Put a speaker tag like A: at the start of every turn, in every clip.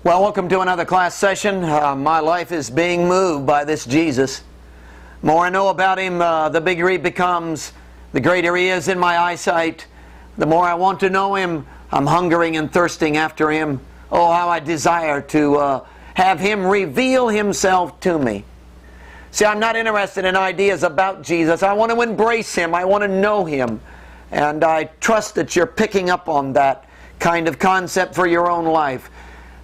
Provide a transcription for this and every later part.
A: Well, welcome to another class session. My life is being moved by this Jesus. The more I know about Him, the bigger He becomes, the greater He is in my eyesight. The more I want to know Him, I'm hungering and thirsting after Him. Oh, how I desire to have Him reveal Himself to me. See, I'm not interested in ideas about Jesus. I want to embrace Him. I want to know Him. And I trust that you're picking up on that kind of concept for your own life.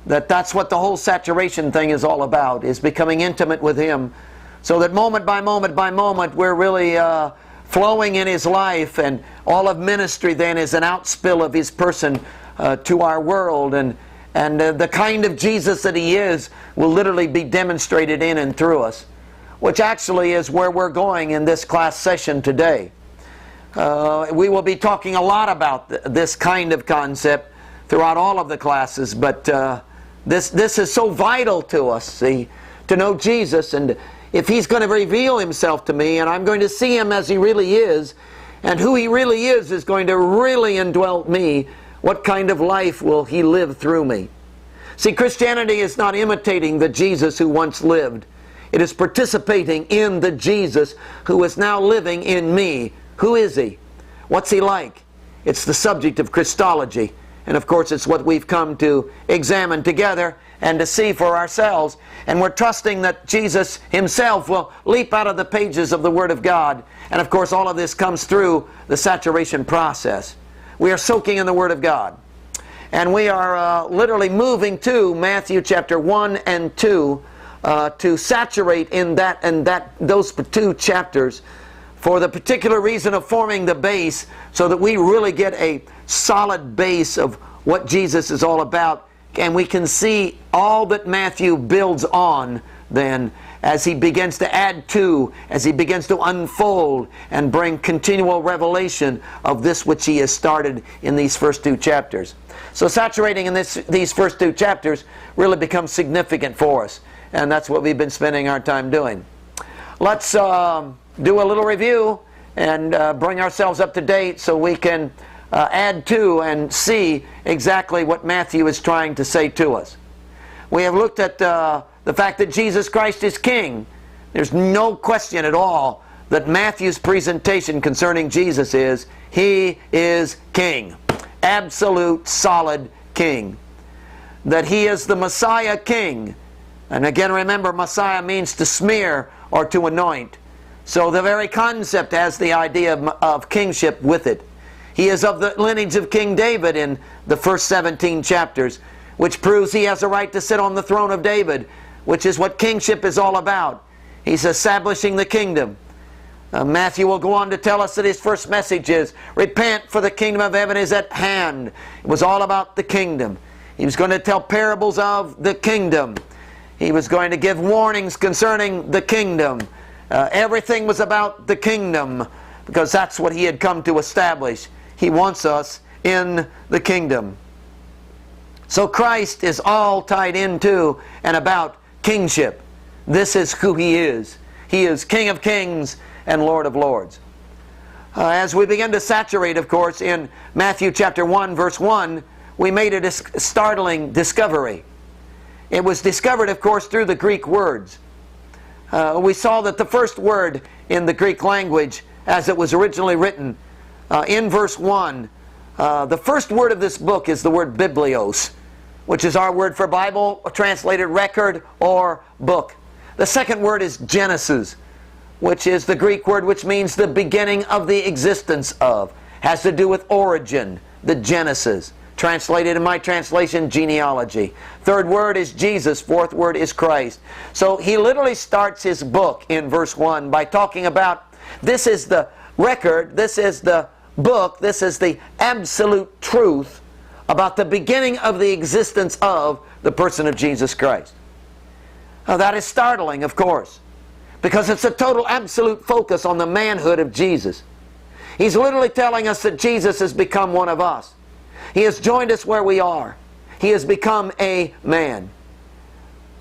A: That's what the whole saturation thing is all about, is becoming intimate with Him. So that moment by moment by moment, we're really flowing in His life, and all of ministry then is an outspill of His person to our world. And the kind of Jesus that He is will literally be demonstrated in and through us, which actually is where we're going in this class session today. We will be talking a lot about this kind of concept throughout all of the classes, but this is so vital to us, see, to know Jesus. And if He's going to reveal Himself to me, and I'm going to see Him as He really is, and who He really is going to really indwell me, what kind of life will He live through me? See, Christianity is not imitating the Jesus who once lived. It is participating in the Jesus who is now living in me. Who is He? What's He like? It's the subject of Christology. And of course, it's what we've come to examine together and to see for ourselves. And we're trusting that Jesus Himself will leap out of the pages of the Word of God. And of course, all of this comes through the saturation process. We are soaking in the Word of God. And we are literally moving to Matthew chapter 1 and 2 to saturate in those two chapters for the particular reason of forming the base, so that we really get a solid base of what Jesus is all about. And we can see all that Matthew builds on then as he begins to add to, as he begins to unfold and bring continual revelation of this which he has started in these first two chapters. So saturating in these first two chapters really becomes significant for us. And that's what we've been spending our time doing. Let's do a little review and bring ourselves up to date so we can add to and see exactly what Matthew is trying to say to us. We have looked at the fact that Jesus Christ is King. There's no question at all that Matthew's presentation concerning Jesus is, He is King. Absolute, solid King. That He is the Messiah King. And again, remember, Messiah means to smear or to anoint. So the very concept has the idea of kingship with it. He is of the lineage of King David in the first 17 chapters, which proves he has a right to sit on the throne of David, which is what kingship is all about. He's establishing the kingdom. Matthew will go on to tell us that his first message is, repent, for the kingdom of heaven is at hand. It was all about the kingdom. He was going to tell parables of the kingdom. He was going to give warnings concerning the kingdom. Everything was about the kingdom, because that's what He had come to establish. He wants us in the kingdom. So Christ is all tied into and about kingship. This is who He is. He is King of kings and Lord of lords. As we begin to saturate, of course, in Matthew chapter 1, verse 1, we made a startling discovery. It was discovered, of course, through the Greek words. We saw that the first word in the Greek language, as it was originally written, in verse 1, the first word of this book is the word biblios, which is our word for Bible, translated record or book. The second word is Genesis, which is the Greek word which means the beginning of the existence of. Has to do with origin, the Genesis. Translated in my translation, genealogy. Third word is Jesus. Fourth word is Christ. So he literally starts his book in verse 1 by talking about, this is the record, this is the book, this is the absolute truth about the beginning of the existence of the person of Jesus Christ. Now that is startling, of course, because it's a total absolute focus on the manhood of Jesus. He's literally telling us that Jesus has become one of us. He has joined us where we are. He has become a man.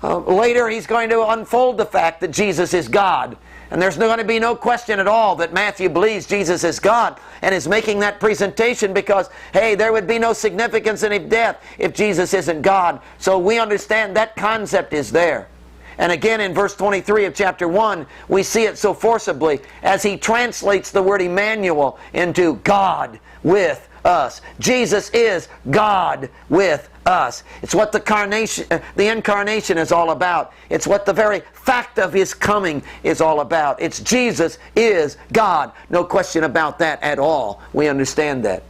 A: Later he's going to unfold the fact that Jesus is God. And there's going to be no question at all that Matthew believes Jesus is God and is making that presentation because, hey, there would be no significance in his death if Jesus isn't God. So we understand that concept is there. And again in verse 23 of chapter 1, we see it so forcibly as he translates the word Emmanuel into God with us. Jesus is God with us. It's what the incarnation is all about. It's what the very fact of his coming is all about. It's Jesus is God. No question about that at all. We understand that.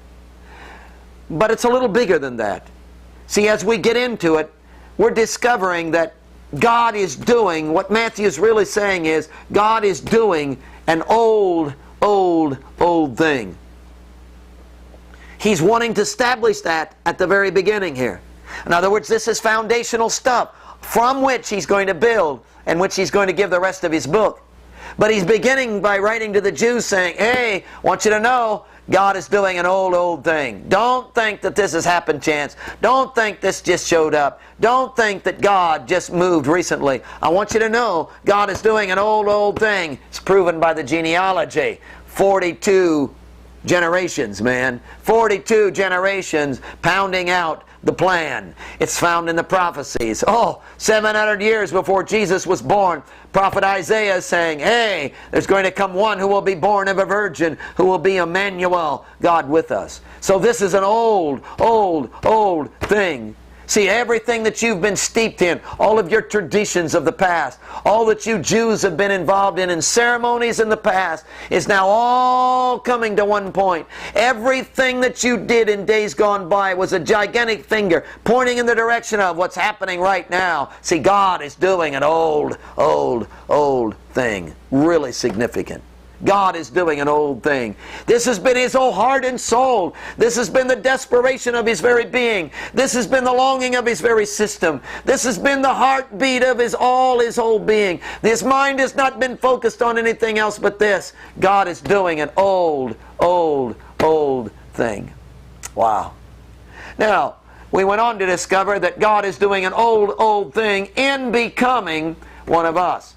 A: But it's a little bigger than that. See, as we get into it, we're discovering that God is doing, what Matthew is really saying is, God is doing an old thing. He's wanting to establish that at the very beginning here. In other words, this is foundational stuff from which he's going to build and which he's going to give the rest of his book. But he's beginning by writing to the Jews saying, hey, I want you to know God is doing an old thing. Don't think that this has happened chance. Don't think this just showed up. Don't think that God just moved recently. I want you to know God is doing an old thing. It's proven by the genealogy. 42 generations, man. 42 generations pounding out the plan. It's found in the prophecies. 700 years before Jesus was born, prophet Isaiah is saying, hey, there's going to come one who will be born of a virgin, who will be Emmanuel, God with us. So this is an old thing. See, everything that you've been steeped in, all of your traditions of the past, all that you Jews have been involved in ceremonies in the past, is now all coming to one point. Everything that you did in days gone by was a gigantic finger pointing in the direction of what's happening right now. See, God is doing an old thing. Really significant. God is doing an old thing. This has been his whole heart and soul. This has been the desperation of his very being. This has been the longing of his very system. This has been the heartbeat of his whole being. His mind has not been focused on anything else but this. God is doing an old thing. Wow. Now, we went on to discover that God is doing an old thing in becoming one of us.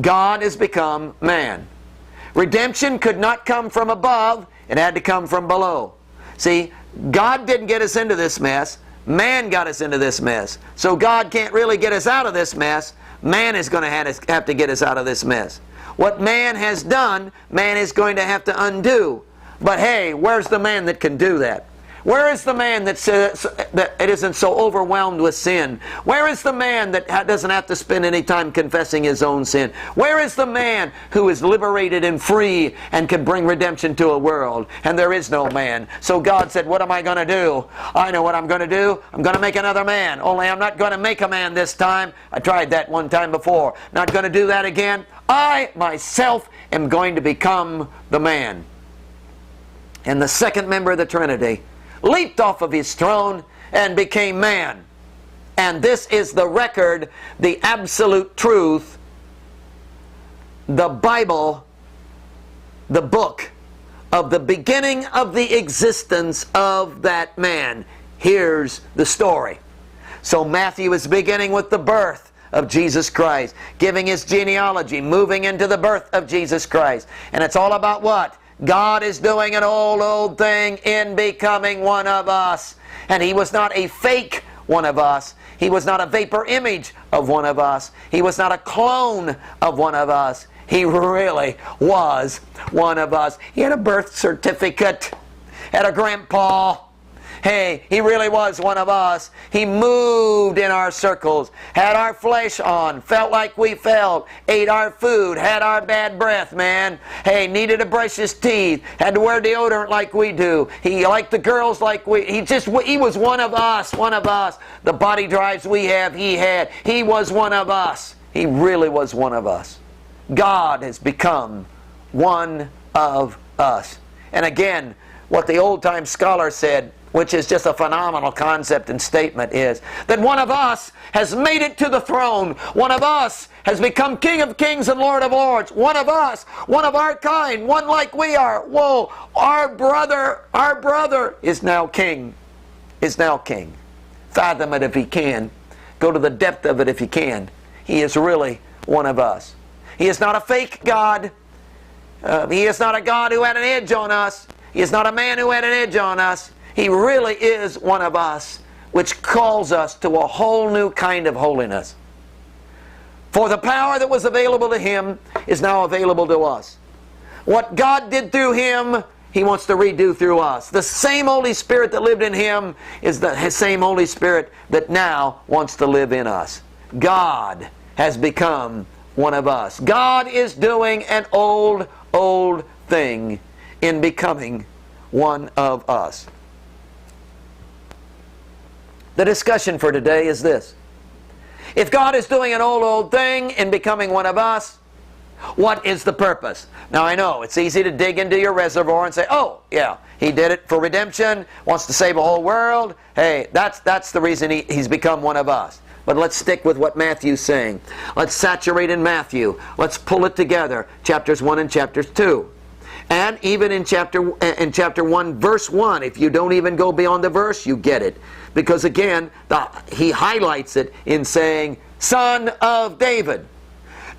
A: God has become man. Redemption could not come from above, it had to come from below. See, God didn't get us into this mess, man got us into this mess. So God can't really get us out of this mess, man is going to have to get us out of this mess. What man has done, man is going to have to undo. But hey, where's the man that can do that? Where is the man that it isn't so overwhelmed with sin? Where is the man that doesn't have to spend any time confessing his own sin? Where is the man who is liberated and free and can bring redemption to a world? And there is no man. So God said, what am I going to do? I know what I'm going to do. I'm going to make another man. Only I'm not going to make a man this time. I tried that one time before. Not going to do that again. I myself am going to become the man. And the second member of the Trinity leaped off of his throne and became man. And this is the record, the absolute truth, the Bible, the book of the beginning of the existence of that man. Here's the story. So Matthew is beginning with the birth of Jesus Christ, giving his genealogy, moving into the birth of Jesus Christ. And it's all about what? God is doing an old thing in becoming one of us. And he was not a fake one of us. He was not a vapor image of one of us. He was not a clone of one of us. He really was one of us. He had a birth certificate, had a grandpa. Hey, he really was one of us. He moved in our circles, had our flesh on, felt like we felt, ate our food, had our bad breath, man. Hey, needed to brush his teeth, had to wear deodorant like we do. He liked the girls like he was one of us, one of us. The body drives we have, he had. He was one of us. He really was one of us. God has become one of us. And again, what the old-time scholar said, which is just a phenomenal concept and statement, is that one of us has made it to the throne. One of us has become King of Kings and Lord of Lords. One of us, one of our kind, one like we are. Whoa, our brother is now king. Is now king. Fathom it if he can. Go to the depth of it if you can. He is really one of us. He is not a fake God. He is not a God who had an edge on us. He is not a man who had an edge on us. He really is one of us, which calls us to a whole new kind of holiness. For the power that was available to Him is now available to us. What God did through Him, He wants to redo through us. The same Holy Spirit that lived in Him is the same Holy Spirit that now wants to live in us. God has become one of us. God is doing an old thing in becoming one of us. The discussion for today is this. If God is doing an old thing in becoming one of us, what is the purpose? Now I know it's easy to dig into your reservoir and say, oh yeah, He did it for redemption, wants to save a whole world. Hey, that's the reason He's become one of us. But let's stick with what Matthew's saying. Let's saturate in Matthew. Let's pull it together, chapters 1 and chapters 2. And even in chapter 1, verse 1, if you don't even go beyond the verse, you get it. Because again, he highlights it in saying, Son of David.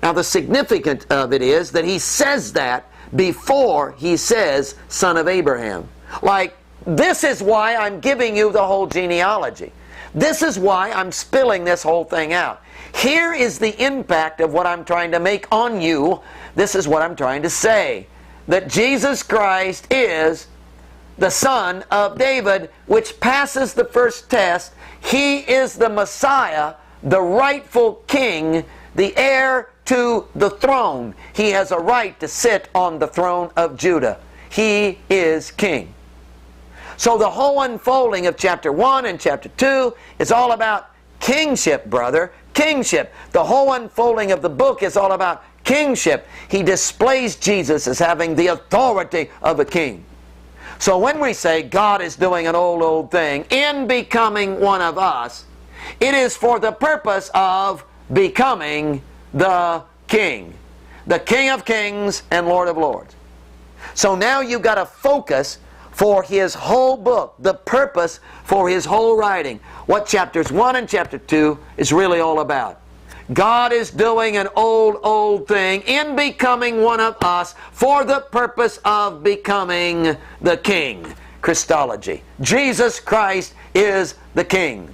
A: Now the significance of it is that he says that before he says, Son of Abraham. Like, this is why I'm giving you the whole genealogy. This is why I'm spilling this whole thing out. Here is the impact of what I'm trying to make on you. This is what I'm trying to say. That Jesus Christ is the Son of David, which passes the first test. He is the Messiah, the rightful King, the heir to the throne. He has a right to sit on the throne of Judah. He is King. So the whole unfolding of chapter 1 and chapter 2 is all about kingship, brother. Kingship. The whole unfolding of the book is all about kingship. He displays Jesus as having the authority of a king. So when we say God is doing an old thing in becoming one of us, it is for the purpose of becoming the King. The King of Kings and Lord of Lords. So now you've got a focus for His whole book, the purpose for His whole writing. What chapters 1 and chapter 2 is really all about. God is doing an old thing in becoming one of us for the purpose of becoming the King. Christology. Jesus Christ is the King.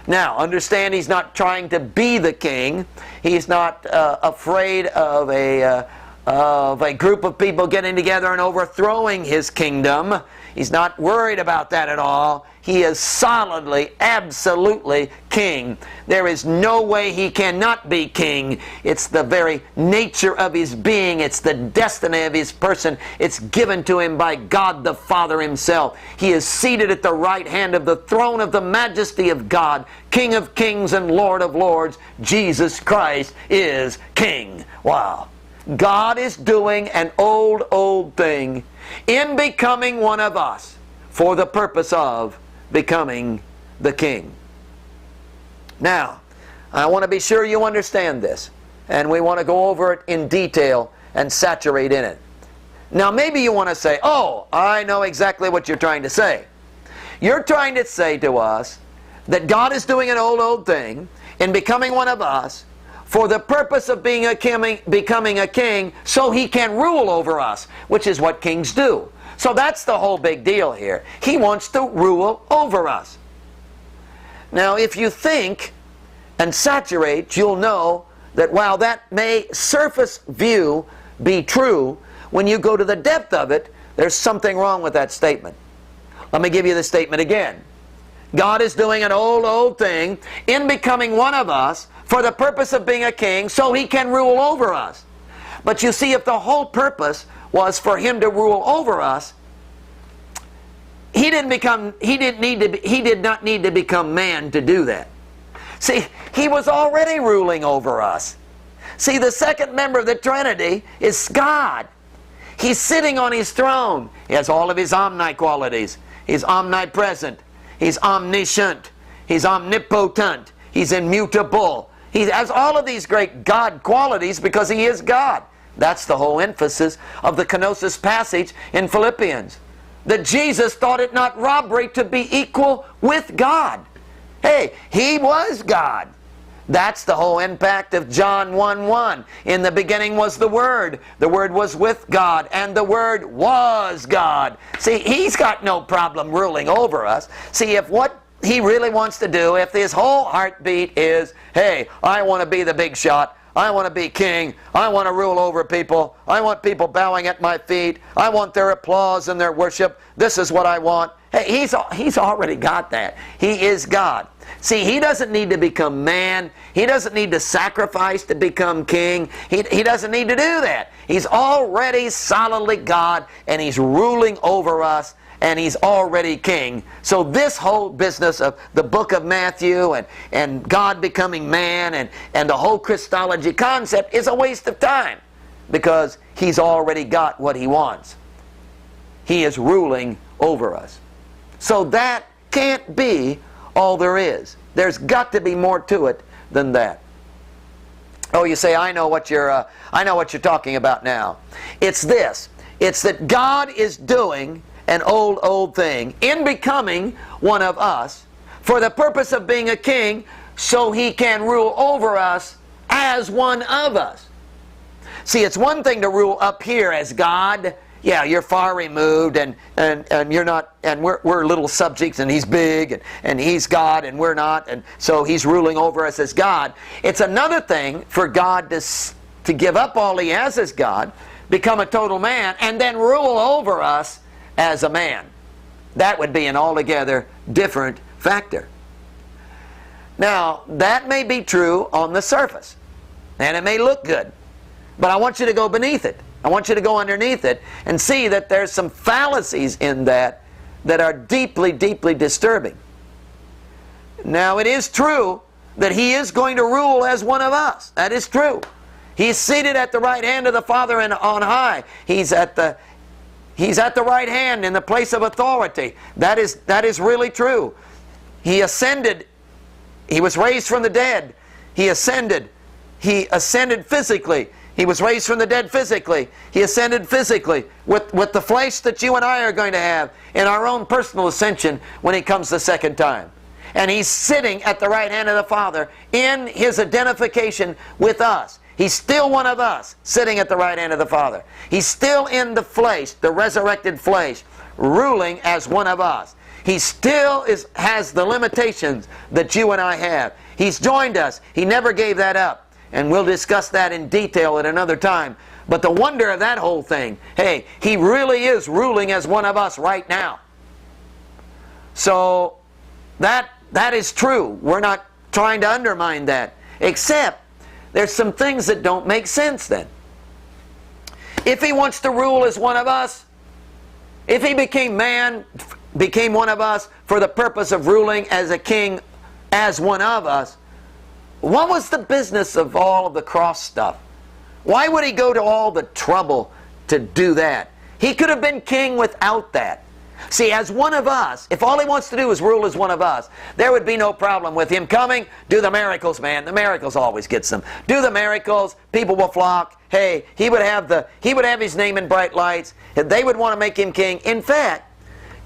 A: Now, understand He's not trying to be the King. He's not afraid of a group of people getting together and overthrowing His kingdom. He's not worried about that at all. He is solidly, absolutely King. There is no way He cannot be King. It's the very nature of His being. It's the destiny of His person. It's given to Him by God the Father Himself. He is seated at the right hand of the throne of the majesty of God, King of kings and Lord of lords. Jesus Christ is King. Wow. God is doing an old thing in becoming one of us for the purpose of becoming the King. Now, I want to be sure you understand this, and we want to go over it in detail and saturate in it. Now, maybe you want to say, oh, I know exactly what you're trying to say. You're trying to say to us that God is doing an old thing in becoming one of us for the purpose of becoming a king so He can rule over us, which is what kings do. So that's the whole big deal here. He wants to rule over us. Now, if you think and saturate, you'll know that while that may surface view be true, when you go to the depth of it, there's something wrong with that statement. Let me give you the statement again. God is doing an old thing in becoming one of us for the purpose of being a king so He can rule over us. But you see, if the whole purpose was for Him to rule over us, He did not need to become man to do that. See, He was already ruling over us. See, the second member of the Trinity is God. He's sitting on His throne. He has all of His omni-qualities. He's omnipresent. He's omniscient. He's omnipotent. He's immutable. He has all of these great God qualities because He is God. That's the whole emphasis of the kenosis passage in Philippians. That Jesus thought it not robbery to be equal with God. Hey, He was God. That's the whole impact of John 1:1. In the beginning was the Word. The Word was with God, and the Word was God. See, He's got no problem ruling over us. See, if what He really wants to do, if His whole heartbeat is, hey, I want to be the big shot, I want to be king, I want to rule over people, I want people bowing at my feet, I want their applause and their worship, this is what I want. Hey, He's already got that. He is God. See, He doesn't need to become man. He doesn't need to sacrifice to become king. He doesn't need to do that. He's already solidly God, and He's ruling over us, and He's already king. So this whole business of the book of Matthew and God becoming man and the whole Christology concept is a waste of time, because He's already got what He wants. He is ruling over us. So that can't be all there is. There's got to be more to it than that. Oh, you say, I know what you're talking about now. It's this. It's that God is doing an old thing in becoming one of us for the purpose of being a king, so He can rule over us as one of us. See, it's one thing to rule up here as God. Yeah, you're far removed, and you're not, and we're little subjects, and He's big, and He's God, and we're not, and so He's ruling over us as God. It's another thing for God to give up all He has as God, become a total man, and then rule over us as a man. That would be an altogether different factor. Now, that may be true on the surface, and it may look good, but I want you to go beneath it. I want you to go underneath it and see that there's some fallacies in that are deeply, deeply disturbing. Now, it is true that He is going to rule as one of us. That is true. He's seated at the right hand of the Father and on high. He's at the right hand in the place of authority. That is really true. He ascended. He was raised from the dead. He ascended. He ascended physically. He was raised from the dead physically. He ascended physically with the flesh that you and I are going to have in our own personal ascension when He comes the second time. And He's sitting at the right hand of the Father in His identification with us. He's still one of us, sitting at the right hand of the Father. He's still in the flesh, the resurrected flesh, ruling as one of us. He still has the limitations that you and I have. He's joined us. He never gave that up. And we'll discuss that in detail at another time. But the wonder of that whole thing, hey, He really is ruling as one of us right now. So that is true. We're not trying to undermine that. Except there's some things that don't make sense then. If He wants to rule as one of us, if He became man, became one of us for the purpose of ruling as a king as one of us, what was the business of all of the cross stuff? Why would He go to all the trouble to do that? He could have been king without that. See, as one of us, if all He wants to do is rule as one of us, there would be no problem with Him coming. Do the miracles, man. The miracles always gets them. Do the miracles. People will flock. Hey, He would have His name in bright lights. They would want to make Him king. In fact,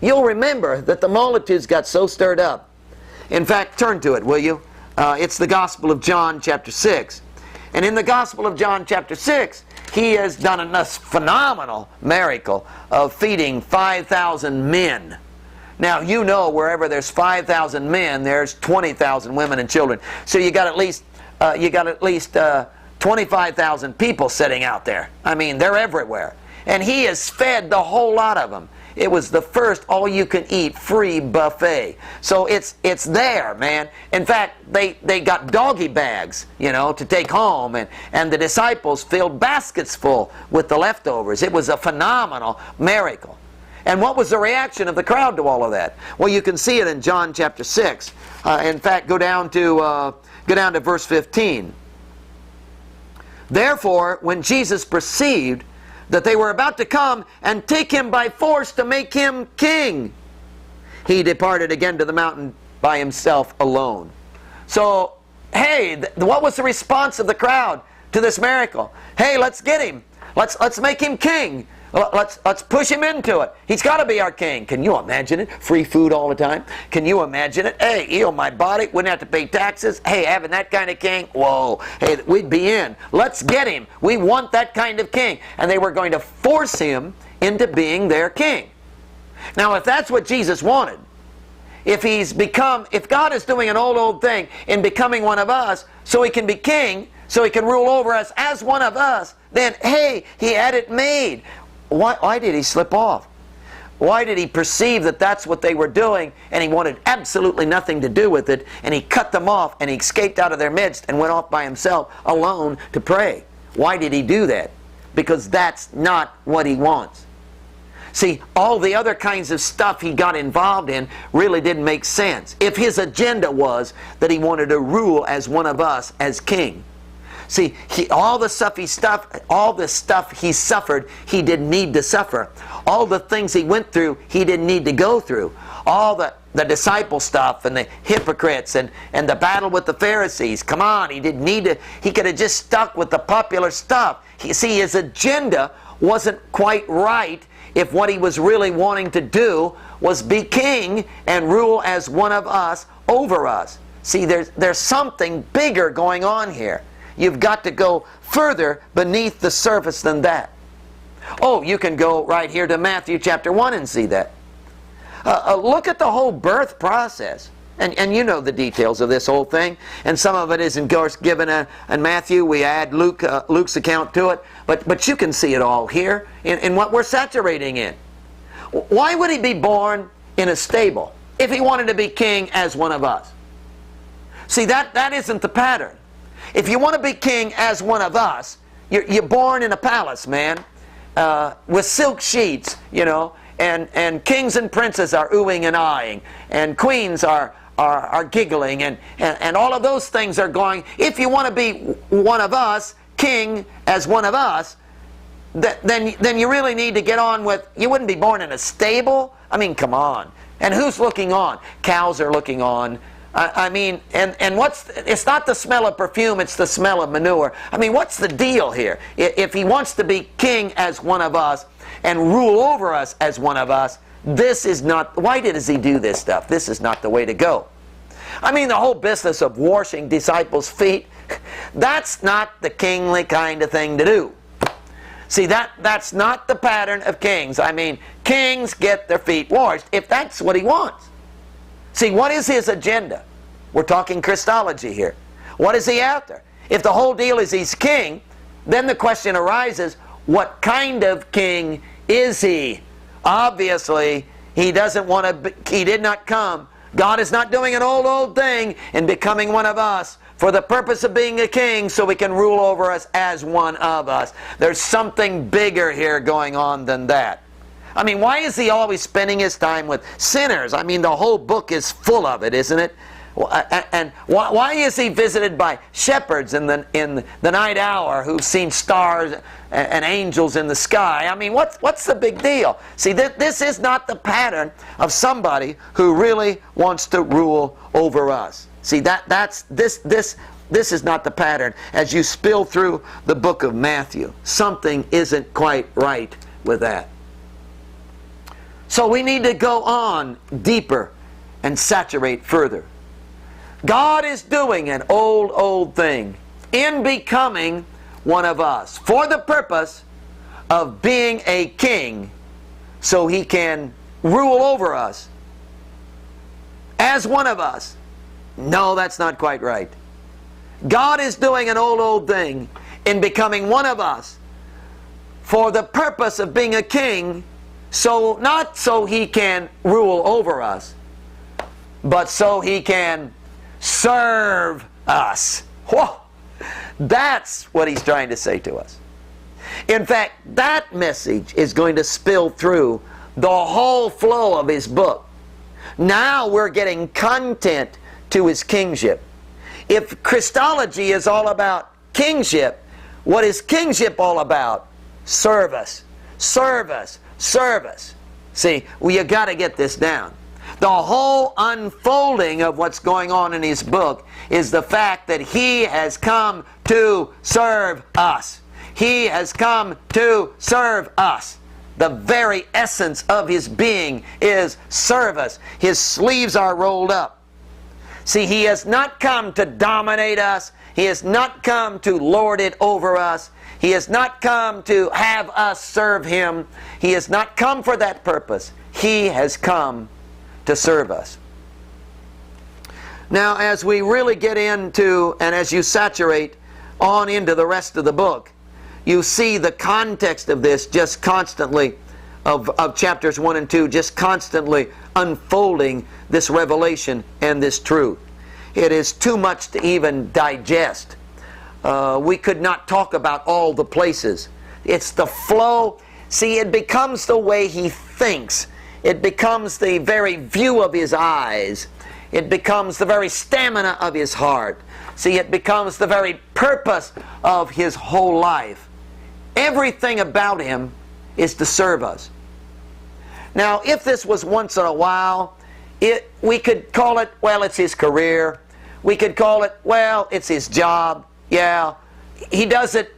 A: you'll remember that the multitudes got so stirred up. In fact, turn to it, will you? It's the Gospel of John chapter 6. And in the Gospel of John chapter 6, He has done a phenomenal miracle of feeding 5,000 men. Now, you know, wherever there's 5,000 men, there's 20,000 women and children. So you got at least 25,000 people sitting out there. I mean, they're everywhere. And He has fed the whole lot of them. It was the first all-you-can-eat free buffet. So it's there, man. In fact, they got doggy bags, to take home, and the disciples filled baskets full with the leftovers. It was a phenomenal miracle. And what was the reaction of the crowd to all of that? Well, you can see it in John chapter 6. In fact, go down to verse 15. Therefore, when Jesus perceived that they were about to come and take Him by force to make Him king, He departed again to the mountain by Himself alone. So, hey, what was the response of the crowd to this miracle? Hey, let's get Him. Let's make Him king. Let's push him into it. He's got to be our king. Can you imagine it? Free food all the time. Can you imagine it? Hey, heal my body. Wouldn't have to pay taxes. Hey, having that kind of king. Whoa. Hey, we'd be in. Let's get him. We want that kind of king. And they were going to force him into being their king. Now, if that's what Jesus wanted, if God is doing an old thing in becoming one of us so he can be king, so he can rule over us as one of us, then, hey, he had it made. Why did he slip off? Why did he perceive that that's what they were doing and he wanted absolutely nothing to do with it, and he cut them off and he escaped out of their midst and went off by himself alone to pray? Why did he do that? Because that's not what he wants. See, all the other kinds of stuff he got involved in really didn't make sense. If his agenda was that he wanted to rule as one of us as king. See, all the stuff he suffered, he didn't need to suffer. All the things he went through, he didn't need to go through. All the disciple stuff and the hypocrites and the battle with the Pharisees. Come on, he didn't need to. He could have just stuck with the popular stuff. See, his agenda wasn't quite right if what he was really wanting to do was be king and rule as one of us over us. See, there's something bigger going on here. You've got to go further beneath the surface than that. Oh, you can go right here to Matthew chapter 1 and see that. Look at the whole birth process. And you know the details of this whole thing. And some of it is, of course, given in Matthew. We add Luke's account to it. But you can see it all here in what we're saturating in. Why would he be born in a stable if he wanted to be king as one of us? See, that isn't the pattern. If you want to be king as one of us, you're born in a palace, man, with silk sheets, you know, and kings and princes are oohing and eyeing, and queens are giggling, and all of those things are going. If you want to be one of us, king as one of us, then you really need to get on with, you wouldn't be born in a stable. I mean, come on. And who's looking on? Cows are looking on. I mean, and it's not the smell of perfume, it's the smell of manure. I mean, what's the deal here? If he wants to be king as one of us and rule over us as one of us, this is not, why does he do this stuff? This is not the way to go. I mean, the whole business of washing disciples' feet, that's not the kingly kind of thing to do. See, that's not the pattern of kings. I mean, kings get their feet washed if that's what he wants. See, what is his agenda? We're talking Christology here. What is he after? If the whole deal is he's king, then the question arises, what kind of king is he? Obviously, he doesn't want to, he did not come. God is not doing an old thing in becoming one of us for the purpose of being a king so he can rule over us as one of us. There's something bigger here going on than that. I mean, why is he always spending his time with sinners? I mean, the whole book is full of it, isn't it? And why is he visited by shepherds in the night hour who've seen stars and angels in the sky? I mean, what's the big deal? See, this is not the pattern of somebody who really wants to rule over us. See, this is not the pattern. As you spill through the book of Matthew, something isn't quite right with that. So we need to go on deeper and saturate further. God is doing an old thing in becoming one of us for the purpose of being a king so he can rule over us as one of us. No, that's not quite right. God is doing an old thing in becoming one of us for the purpose of being a king, so not so he can rule over us, but so he can serve us. Whoa! That's what he's trying to say to us. In fact, that message is going to spill through the whole flow of his book. Now we're getting content to his kingship. If Christology is all about kingship, what is kingship all about? Service. Service. Service. See, well, you got to get this down. The whole unfolding of what's going on in his book is the fact that he has come to serve us. He has come to serve us. The very essence of His being is service. His sleeves are rolled up. See, He has not come to dominate us. He has not come to lord it over us. He has not come to have us serve Him. He has not come for that purpose. He has come to serve us. Now, as we really get into, and as you saturate on into the rest of the book, you see the context of this just constantly, of chapters 1 and 2, just constantly unfolding this revelation and this truth. It is too much to even digest. We could not talk about all the places. It's the flow. See, it becomes the way He thinks. It becomes the very view of His eyes. It becomes the very stamina of His heart. See, it becomes the very purpose of His whole life. Everything about Him is to serve us. Now, if this was once in a while, we could call it, well, it's His career. We could call it, well, it's His job. Yeah, He does it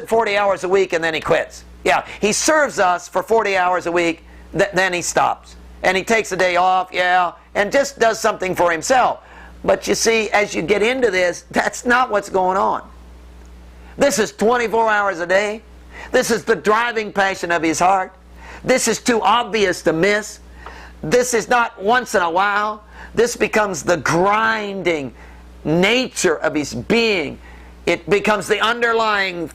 A: 40 hours a week and then He quits. Yeah, He serves us for 40 hours a week, then He stops. And He takes a day off, yeah, and just does something for Himself. But you see, as you get into this, that's not what's going on. This is 24 hours a day. This is the driving passion of His heart. This is too obvious to miss. This is not once in a while. This becomes the grinding nature of His being. It becomes the underlying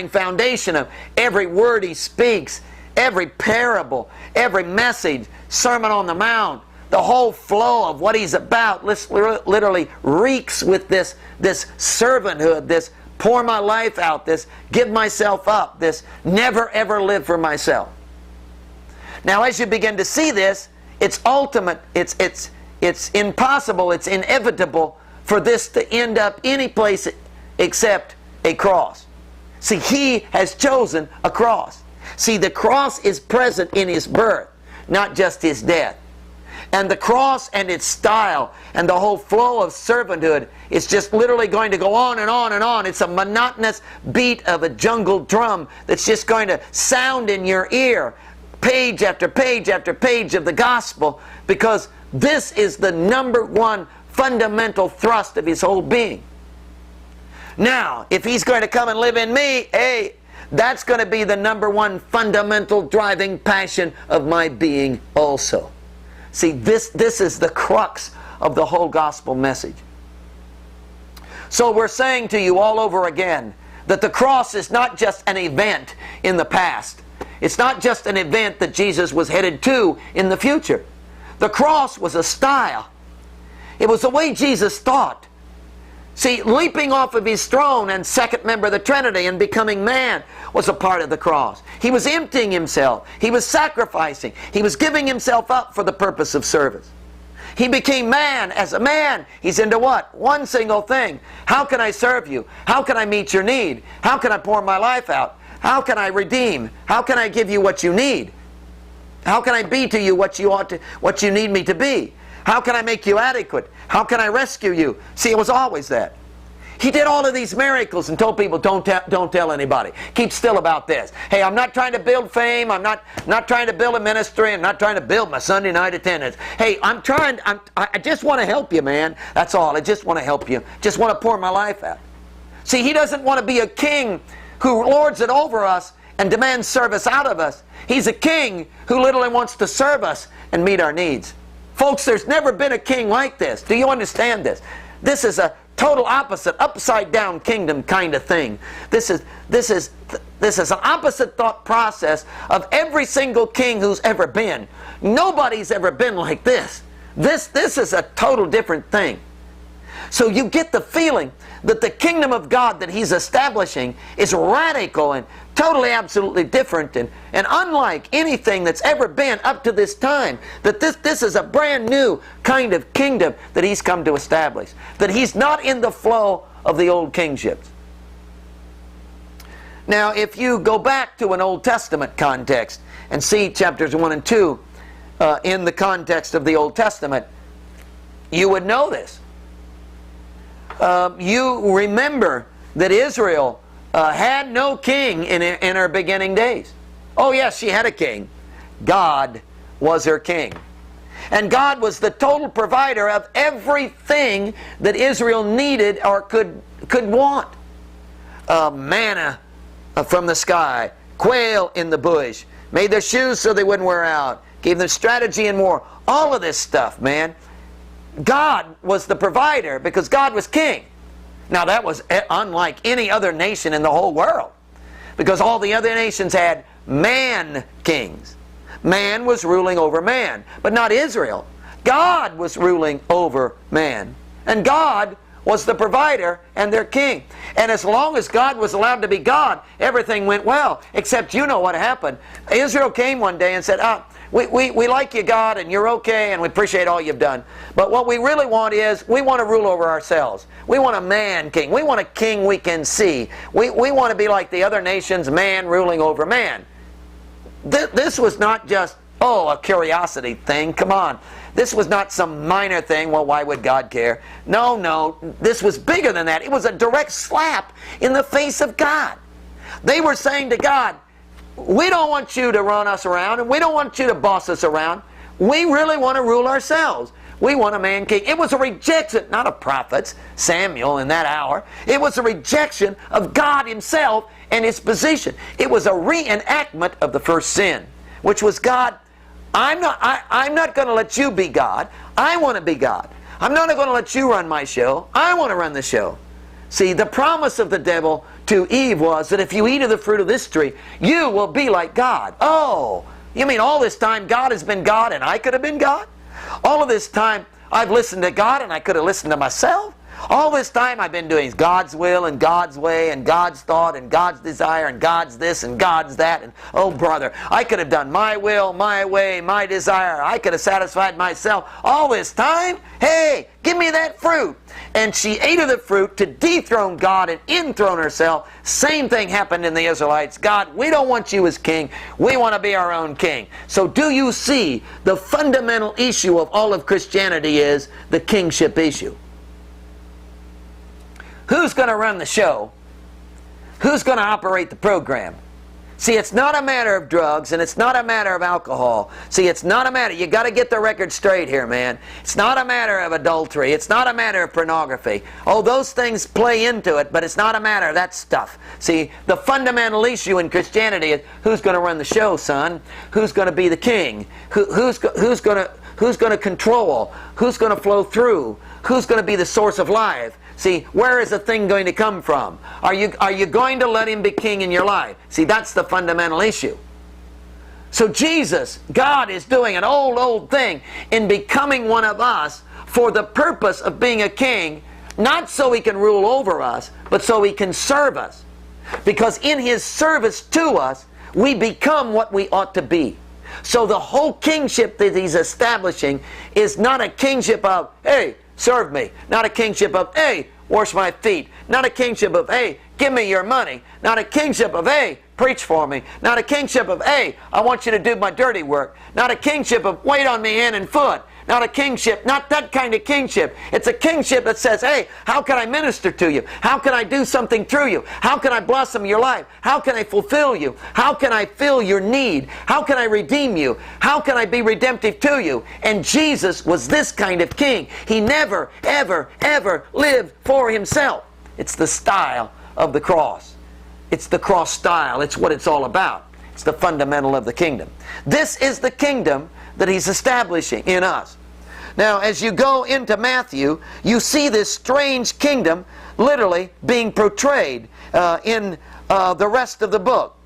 A: foundation of every word He speaks, every parable, every message, Sermon on the Mount. The whole flow of what He's about literally reeks with this servanthood, this pour my life out, this give myself up, this never ever live for myself. Now, as you begin to see this, it's ultimate, it's impossible, it's inevitable for this to end up any place except a cross. See, He has chosen a cross. See, the cross is present in His birth, not just His death. And the cross and its style and the whole flow of servanthood is just literally going to go on and on and on. It's a monotonous beat of a jungle drum that's just going to sound in your ear, page after page after page of the gospel, because this is the number one fundamental thrust of His whole being. Now, if He's going to come and live in me, hey, that's going to be the number one fundamental driving passion of my being also. See, this is the crux of the whole gospel message. So we're saying to you all over again that the cross is not just an event in the past. It's not just an event that Jesus was headed to in the future. The cross was a style. It was the way Jesus thought. See, leaping off of His throne and second member of the Trinity and becoming man was a part of the cross. He was emptying Himself. He was sacrificing. He was giving Himself up for the purpose of service. He became man. As a man, He's into what? One single thing. How can I serve you? How can I meet your need? How can I pour my life out? How can I redeem? How can I give you what you need? How can I be to you what you need me to be? How can I make you adequate? How can I rescue you? See, it was always that. He did all of these miracles and told people, don't tell anybody. Keep still about this. Hey, I'm not trying to build fame. I'm not trying to build a ministry. I'm not trying to build my Sunday night attendance. Hey, I just want to help you, man. That's all. I just want to help you. Just want to pour my life out. See, He doesn't want to be a king who lords it over us and demands service out of us. He's a king who literally wants to serve us and meet our needs. Folks, there's never been a king like this. Do you understand this? This is a total opposite, upside down kingdom kind of thing. This is an opposite thought process of every single king who's ever been. Nobody's ever been like this. This is a total different thing. So you get the feeling that the kingdom of God that He's establishing is radical and totally, absolutely different and unlike anything that's ever been up to this time. That this is a brand new kind of kingdom that He's come to establish. That He's not in the flow of the old kingships. Now, if you go back to an Old Testament context and see chapters 1 and 2 in the context of the Old Testament, you would know this. You remember that Israel had no king in her beginning days. Oh yes, she had a king. God was her king. And God was the total provider of everything that Israel needed or could want. Manna from the sky, quail in the bush, made their shoes so they wouldn't wear out, gave them strategy in war. All of this stuff, man. God was the provider because God was king. Now that was unlike any other nation in the whole world, because all the other nations had man kings. Man was ruling over man, but not Israel. God was ruling over man. And God was the provider and their king. And as long as God was allowed to be God, everything went well. Except you know what happened. Israel came one day and said, we like you, God, and you're okay, and we appreciate all you've done. But what we really want is, we want to rule over ourselves. We want a man king. We want a king we can see. We want to be like the other nations, man ruling over man. This was not just, a curiosity thing. Come on. This was not some minor thing. Well, why would God care? No. This was bigger than that. It was a direct slap in the face of God. They were saying to God, we don't want you to run us around, and we don't want you to boss us around. We really want to rule ourselves. We want a man king. It was a rejection, not of prophets, Samuel in that hour. It was a rejection of God himself and his position. It was a reenactment of the first sin, which was, God, I'm not going to let you be God. I want to be God. I'm not going to let you run my show. I want to run the show. See, the promise of the devil to Eve was that if you eat of the fruit of this tree, you will be like God. Oh, you mean all this time God has been God and I could have been God? All of this time I've listened to God and I could have listened to myself? All this time I've been doing God's will and God's way and God's thought and God's desire and God's this and God's that. And oh brother, I could have done my will, my way, my desire. I could have satisfied myself all this time. Hey, give me that fruit. And she ate of the fruit to dethrone God and enthrone herself. Same thing happened in the Israelites. God, we don't want you as king. We want to be our own king. So do you see the fundamental issue of all of Christianity is the kingship issue? Who's going to run the show? Who's going to operate the program? See, it's not a matter of drugs, and it's not a matter of alcohol. See, it's not a matter. You got to get the record straight here, man. It's not a matter of adultery. It's not a matter of pornography. Oh, those things play into it, but it's not a matter of that stuff. See, the fundamental issue in Christianity is who's going to run the show, son? Who's going to be the king? Who's going to control? Who's going to flow through? Who's going to be the source of life? See, where is the thing going to come from? Are you going to let him be king in your life? See, that's the fundamental issue. So Jesus, God is doing an old thing in becoming one of us for the purpose of being a king, not so he can rule over us, but so he can serve us. Because in his service to us, we become what we ought to be. So the whole kingship that he's establishing is not a kingship of, hey, serve me. Not a kingship of, hey, wash my feet. Not a kingship of, hey, give me your money. Not a kingship of, hey, preach for me. Not a kingship of, hey, I want you to do my dirty work. Not a kingship of, wait on me hand and foot. Not a kingship, not that kind of kingship. It's a kingship that says, hey, how can I minister to you? How can I do something through you? How can I blossom your life? How can I fulfill you? How can I fill your need? How can I redeem you? How can I be redemptive to you? And Jesus was this kind of king. He never, ever, ever lived for himself. It's the style of the cross. It's the cross style. It's what it's all about. It's the fundamental of the kingdom. This is the kingdom that he's establishing in us. Now, as you go into Matthew, you see this strange kingdom literally being portrayed in the rest of the book.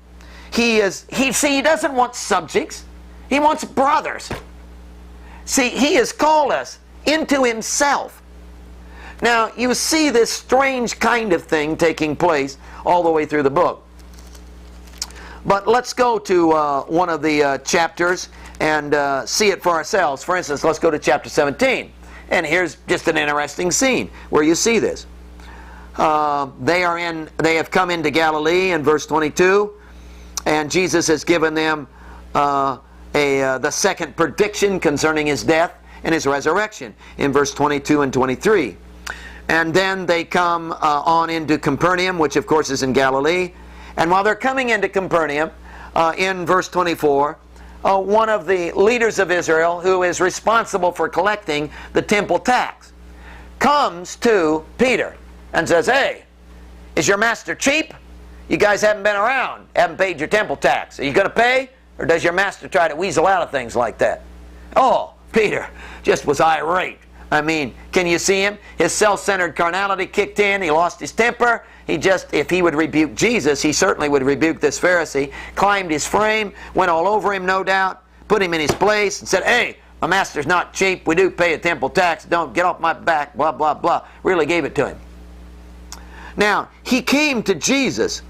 A: He doesn't want subjects. He wants brothers. See, he has called us into himself. Now, you see this strange kind of thing taking place all the way through the book. But let's go to one of the chapters and see it for ourselves. For instance, let's go to chapter 17. And here's just an interesting scene where you see this. They have come into Galilee in verse 22, and Jesus has given them the second prediction concerning his death and his resurrection in verse 22 and 23. And then they come on into Capernaum, which of course is in Galilee. And while they're coming into Capernaum, in verse 24, one of the leaders of Israel, who is responsible for collecting the temple tax, comes to Peter and says, "Hey, is your master cheap? You guys haven't been around, haven't paid your temple tax. Are you going to pay? Or does your master try to weasel out of things like that?" Oh, Peter just was irate. I mean, can you see him? His self-centered carnality kicked in. He lost his temper. If he would rebuke Jesus, he certainly would rebuke this Pharisee. Climbed his frame, went all over him, no doubt, put him in his place, and said, "Hey, my master's not cheap. We do pay a temple tax. Don't get off my back, blah, blah, blah." Really gave it to him. Now, he came to Jesus,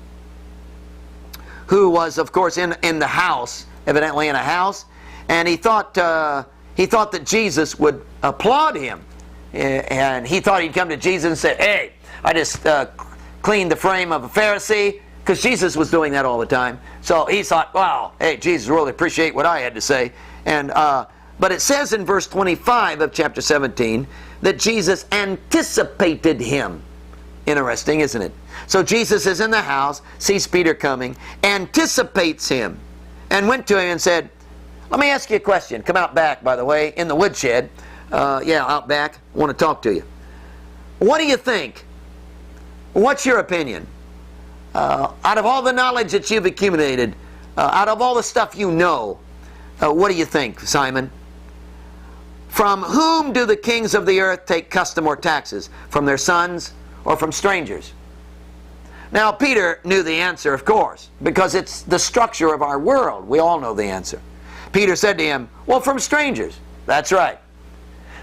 A: who was, of course, in the house, evidently in a house, and he thought that Jesus would applaud him. And he thought he'd come to Jesus and say, "Hey, I just cleaned the frame of a Pharisee," because Jesus was doing that all the time. So he thought, "Wow, hey, Jesus really appreciate what I had to say." And but it says in verse 25 of chapter 17 that Jesus anticipated him. Interesting, isn't it? So Jesus is in the house, sees Peter coming, anticipates him, and went to him and said, "Let me ask you a question." Come out back, by the way, in the woodshed. Out back. I want to talk to you. What do you think? What's your opinion? Out of all the knowledge that you've accumulated, out of all the stuff you know, what do you think, Simon? From whom do the kings of the earth take custom or taxes? From their sons or from strangers? Now, Peter knew the answer, of course, because it's the structure of our world. We all know the answer. Peter said to him, "Well, from strangers." That's right.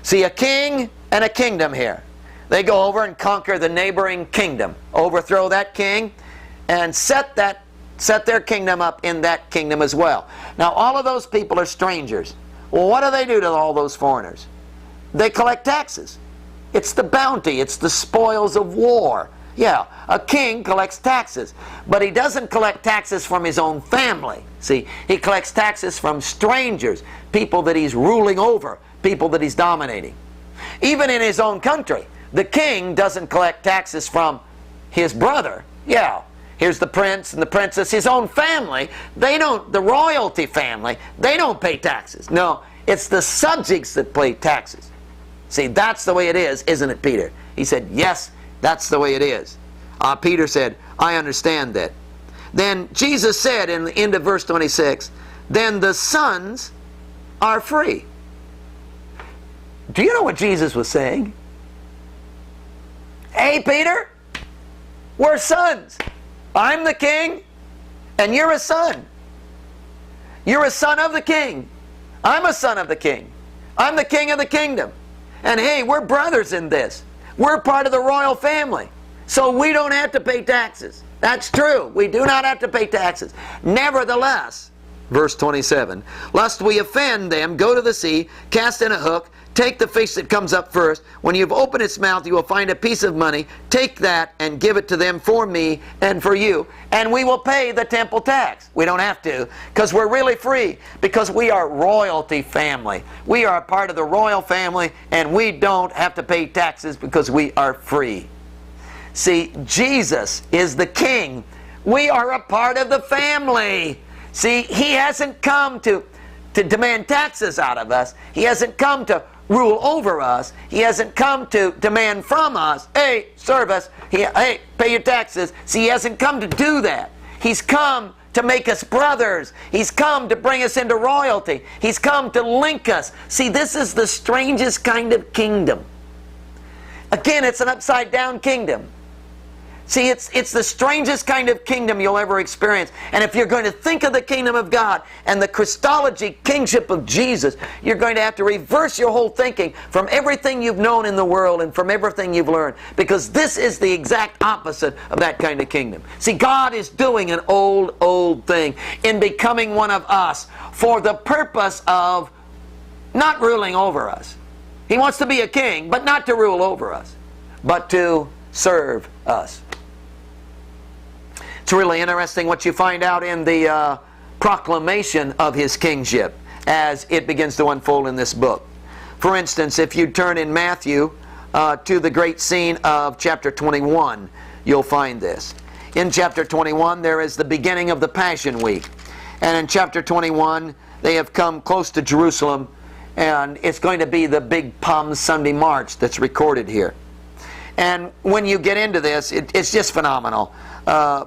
A: See, a king and a kingdom here. They go over and conquer the neighboring kingdom, overthrow that king, and set their kingdom up in that kingdom as well. Now, all of those people are strangers. Well, what do they do to all those foreigners? They collect taxes. It's the bounty. It's the spoils of war. Yeah, a king collects taxes, but he doesn't collect taxes from his own family. See, he collects taxes from strangers, people that he's ruling over, people that he's dominating. Even in his own country, the king doesn't collect taxes from his brother. Yeah, here's the prince and the princess, his own family. They don't, the royalty family, they don't pay taxes. No, it's the subjects that pay taxes. See, that's the way it is, isn't it, Peter? He said, "Yes, that's the way it is." Peter said, "I understand that." Then Jesus said in the end of verse 26, "Then the sons are free." Do you know what Jesus was saying? Hey, Peter, we're sons. I'm the king, and you're a son. You're a son of the king. I'm a son of the king. I'm the king of the kingdom. And hey, we're brothers in this. We're part of the royal family. So we don't have to pay taxes. That's true. We do not have to pay taxes. Nevertheless, verse 27, "Lest we offend them, go to the sea, cast in a hook, take the fish that comes up first. When you've opened its mouth, you will find a piece of money. Take that and give it to them for me and for you. And we will pay the temple tax." We don't have to, because we're really free, because we are royalty family. We are a part of the royal family, and we don't have to pay taxes because we are free. See, Jesus is the king. We are a part of the family. See, he hasn't come to demand taxes out of us. He hasn't come to rule over us. He hasn't come to demand from us, "Hey, serve us. Hey, pay your taxes." See, he hasn't come to do that. He's come to make us brothers. He's come to bring us into royalty. He's come to link us. See, this is the strangest kind of kingdom. Again, it's an upside down kingdom. See, it's the strangest kind of kingdom you'll ever experience. And if you're going to think of the kingdom of God and the Christology kingship of Jesus, you're going to have to reverse your whole thinking from everything you've known in the world and from everything you've learned. Because this is the exact opposite of that kind of kingdom. See, God is doing an old thing in becoming one of us for the purpose of not ruling over us. He wants to be a king, but not to rule over us, but to serve us. It's really interesting what you find out in the proclamation of his kingship as it begins to unfold in this book. For instance, if you turn in Matthew to the great scene of chapter 21, you'll find this. In chapter 21, there is the beginning of the Passion Week. And in chapter 21, they have come close to Jerusalem, and it's going to be the big Palm Sunday march that's recorded here. And when you get into this, it's just phenomenal.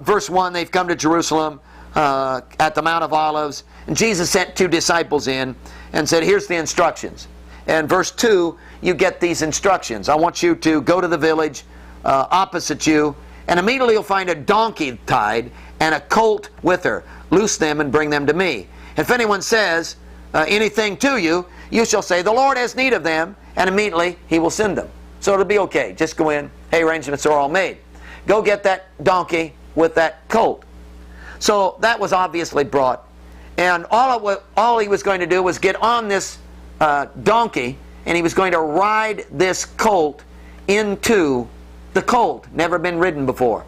A: Verse 1, they've come to Jerusalem at the Mount of Olives, and Jesus sent 2 disciples in and said, here's the instructions. And verse 2, you get these instructions. I want you to go to the village opposite you, and immediately you'll find a donkey tied and a colt with her. Loose them and bring them to me. If anyone says anything to you, you shall say, the Lord has need of them, and immediately He will send them. So it'll be okay. Just go in. Hey, arrangements are all made. Go get that donkey with that colt. So that was obviously brought. And all he was going to do was get on this donkey, and he was going to ride this colt into the colt. Never been ridden before.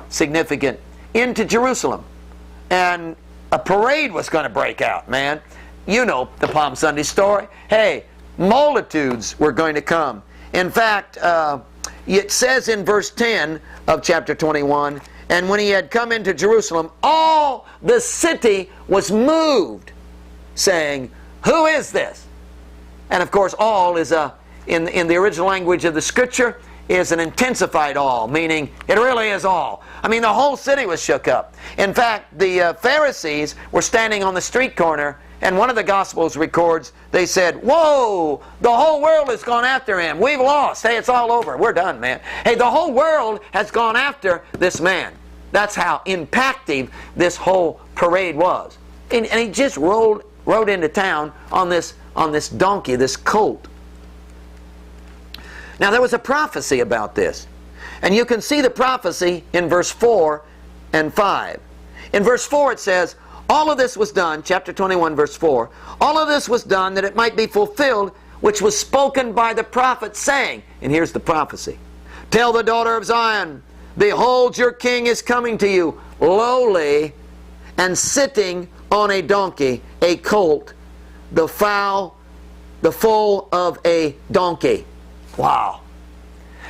A: Significant. Into Jerusalem. And a parade was going to break out, man. You know the Palm Sunday story. Hey, multitudes were going to come. In fact, it says in verse 10 of chapter 21, and when he had come into Jerusalem, all the city was moved, saying, who is this? And of course, all is in the original language of the Scripture, is an intensified all, meaning it really is all. I mean, the whole city was shook up. In fact, the Pharisees were standing on the street corner, and one of the Gospels records, they said, whoa, the whole world has gone after him. We've lost. Hey, it's all over. We're done, man. Hey, the whole world has gone after this man. That's how impactful this whole parade was. And he just rode into town on this donkey, this colt. Now, there was a prophecy about this. And you can see the prophecy in verse 4 and 5. In verse 4 it says, all of this was done, chapter 21, verse 4, all of this was done that it might be fulfilled, which was spoken by the prophet, saying, and here's the prophecy, tell the daughter of Zion, behold, your king is coming to you, lowly, and sitting on a donkey, a colt, the foal of a donkey. Wow.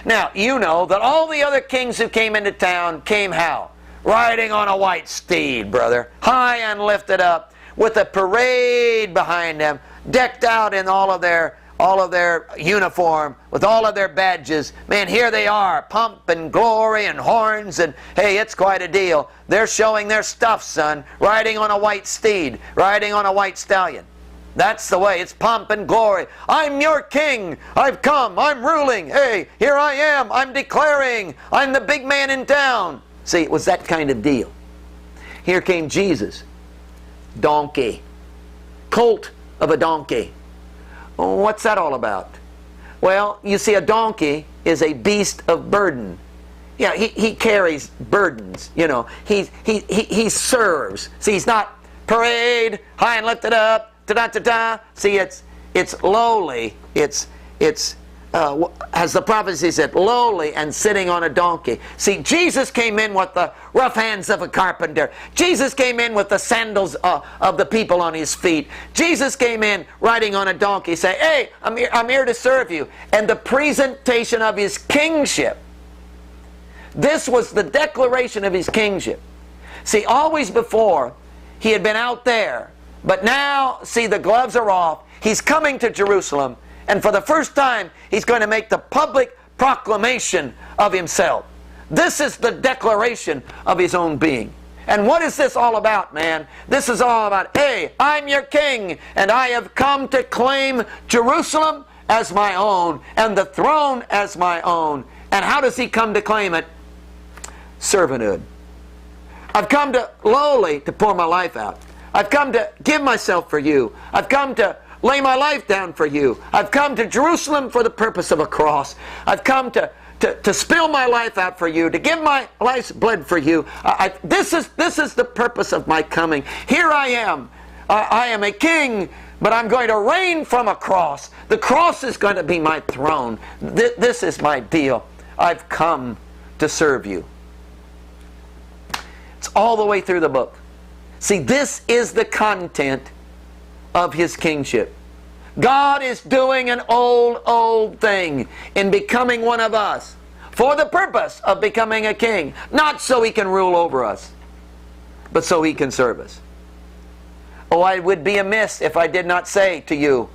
A: Now, you know that all the other kings who came into town came how? Riding on a white steed, brother, high and lifted up, with a parade behind them, decked out in all of their uniform, with all of their badges. Man, here they are, pomp and glory and horns, and hey, it's quite a deal. They're showing their stuff, son, riding on a white steed, riding on a white stallion. That's the way. It's pomp and glory. I'm your king. I've come. I'm ruling. Hey, here I am. I'm declaring. I'm the big man in town. See, it was that kind of deal. Here came Jesus. Donkey. Colt of a donkey. What's that all about? Well, you see, a donkey is a beast of burden. Yeah, he carries burdens. You know, he serves. See, he's not parade, high and lifted up. Da-da-da-da. See, it's lowly. It's as the prophecy said, lowly and sitting on a donkey. See, Jesus came in with the rough hands of a carpenter. Jesus came in with the sandals of the people on his feet. Jesus came in riding on a donkey, say, hey, I'm here to serve you. And the presentation of his kingship. This was the declaration of his kingship. See, always before, he had been out there. But now, see, the gloves are off. He's coming to Jerusalem. And for the first time, he's going to make the public proclamation of himself. This is the declaration of his own being. And what is this all about, man? This is all about, hey, I'm your king, and I have come to claim Jerusalem as my own, and the throne as my own. And how does he come to claim it? Servanthood. I've come to lowly to pour my life out. I've come to give myself for you. I've come to lay my life down for you. I've come to Jerusalem for the purpose of a cross. I've come to spill my life out for you, to give my life's blood for you. This is the purpose of my coming. Here I am. I am a king, but I'm going to reign from a cross. The cross is going to be my throne. This is my deal. I've come to serve you. It's all the way through the book. See, this is the content of his kingship. God is doing an old thing in becoming one of us for the purpose of becoming a king. Not so he can rule over us, but so he can serve us. Oh, I would be amiss if I did not say to you,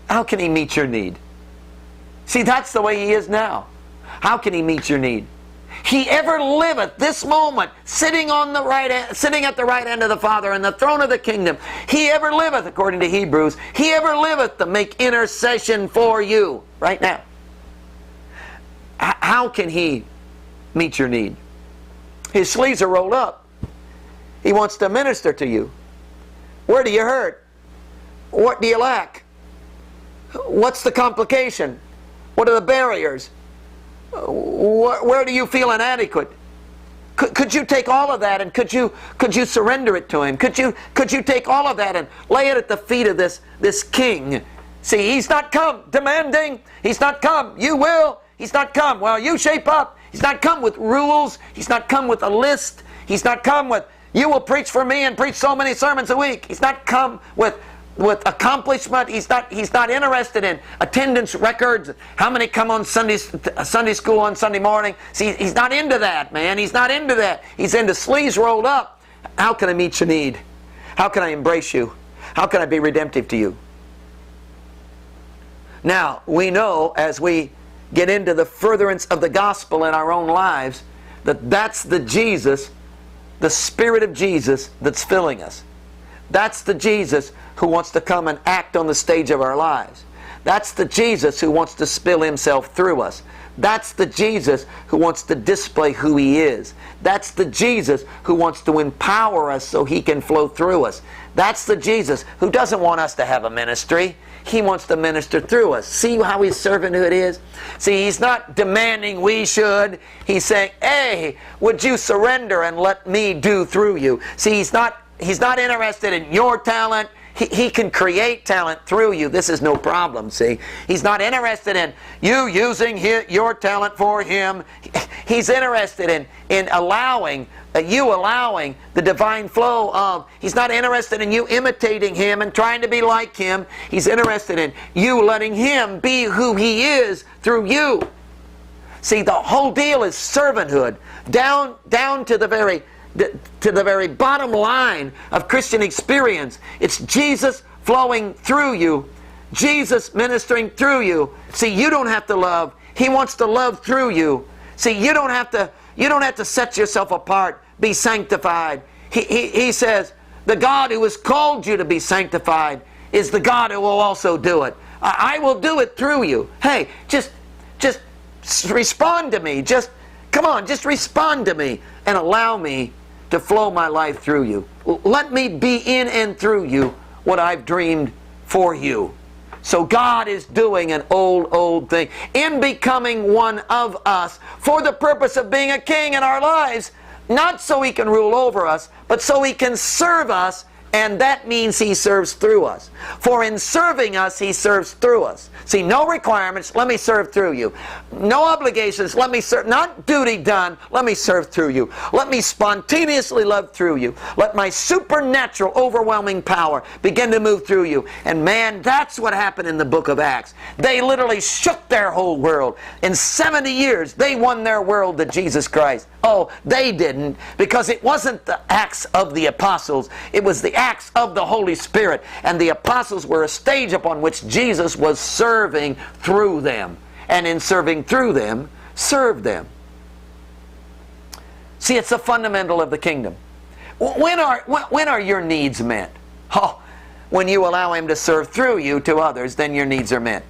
A: how can He meet your need? See, that's the way He is now. How can He meet your need? He ever liveth, this moment, sitting at the right hand of the Father in the throne of the kingdom. He ever liveth, according to Hebrews, He ever liveth to make intercession for you right now. How can He meet your need? His sleeves are rolled up. He wants to minister to you. Where do you hurt? What do you lack? What's the complication? What are the barriers? Where do you feel inadequate? Could you take all of that and could you surrender it to Him? Could you take all of that and lay it at the feet of this King? See, He's not come demanding. He's not come, you will. He's not come, well, you shape up. He's not come with rules. He's not come with a list. He's not come with, you will preach for me and preach so many sermons a week. He's not come with accomplishment. He's not interested in attendance records. How many come on Sunday school on Sunday morning? See, He's not into that, man. He's not into that. He's into sleeves rolled up. How can I meet your need? How can I embrace you? How can I be redemptive to you? Now, we know as we get into the furtherance of the gospel in our own lives that that's the Jesus, the Spirit of Jesus that's filling us. That's the Jesus who wants to come and act on the stage of our lives. That's the Jesus who wants to spill Himself through us. That's the Jesus who wants to display who He is. That's the Jesus who wants to empower us so He can flow through us. That's the Jesus who doesn't want us to have a ministry. He wants to minister through us. See how His servanthood is? See, He's not demanding we should. He's saying, hey, would you surrender and let me do through you? See, He's not interested in your talent. He can create talent through you. This is no problem, see. He's not interested in you using your talent for Him. He's interested in allowing the divine flow of. He's not interested in you imitating Him and trying to be like Him. He's interested in you letting Him be who He is through you. See, the whole deal is servanthood. Down to the very bottom line of Christian experience. It's Jesus flowing through you, Jesus ministering through you. See, you don't have to love. He wants to love through you. See, you don't have to set yourself apart, be sanctified. He says, the God who has called you to be sanctified is the God who will also do it. I will do it through you. Hey, just respond to me. Come on, just respond to me and allow me to flow my life through you. Let me be in and through you what I've dreamed for you. So God is doing an old thing in becoming one of us for the purpose of being a king in our lives, not so He can rule over us, but so He can serve us, and that means He serves through us. For in serving us, He serves through us. See, no requirements, let me serve through you. No obligations, let me serve. Not duty done, let me serve through you. Let me spontaneously love through you. Let my supernatural, overwhelming power begin to move through you. And man, that's what happened in the book of Acts. They literally shook their whole world. In 70 years, they won their world to Jesus Christ. Oh, they didn't, because it wasn't the acts of the apostles. It was the acts of the Holy Spirit. And the apostles were a stage upon which Jesus was serving through them. And in serving through them, served them. See, it's a fundamental of the kingdom. When are your needs met? Oh, when you allow Him to serve through you to others, then your needs are met.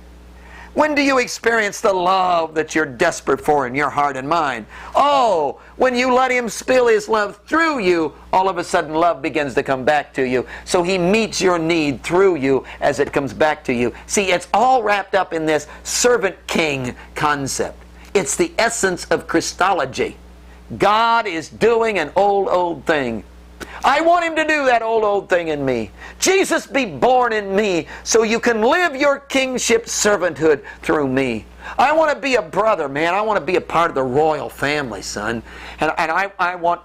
A: When do you experience the love that you're desperate for in your heart and mind? Oh, when you let Him spill His love through you, all of a sudden love begins to come back to you. So He meets your need through you as it comes back to you. See, it's all wrapped up in this servant king concept. It's the essence of Christology. God is doing an old thing. I want Him to do that old thing in me. Jesus, be born in me so you can live your kingship servanthood through me. I want to be a brother, man. I want to be a part of the royal family, son. And I want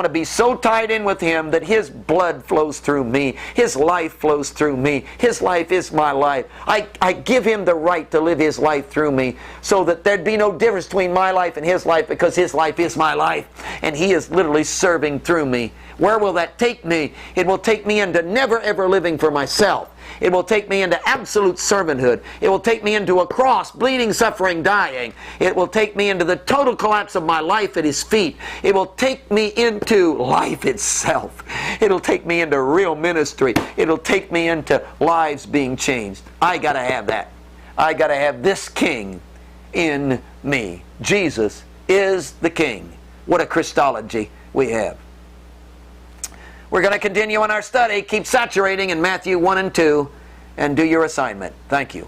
A: to be so tied in with Him that His blood flows through me. His life flows through me. His life is my life. I give Him the right to live His life through me so that there'd be no difference between my life and His life, because His life is my life. And He is literally serving through me. Where will that take me? It will take me into never ever living for myself. It will take me into absolute servanthood. It will take me into a cross, bleeding, suffering, dying. It will take me into the total collapse of my life at His feet. It will take me into life itself. It'll take me into real ministry. It'll take me into lives being changed. I got to have that. I got to have this King in me. Jesus is the King. What a Christology we have. We're going to continue on our study. Keep saturating in Matthew 1 and 2 and do your assignment. Thank you.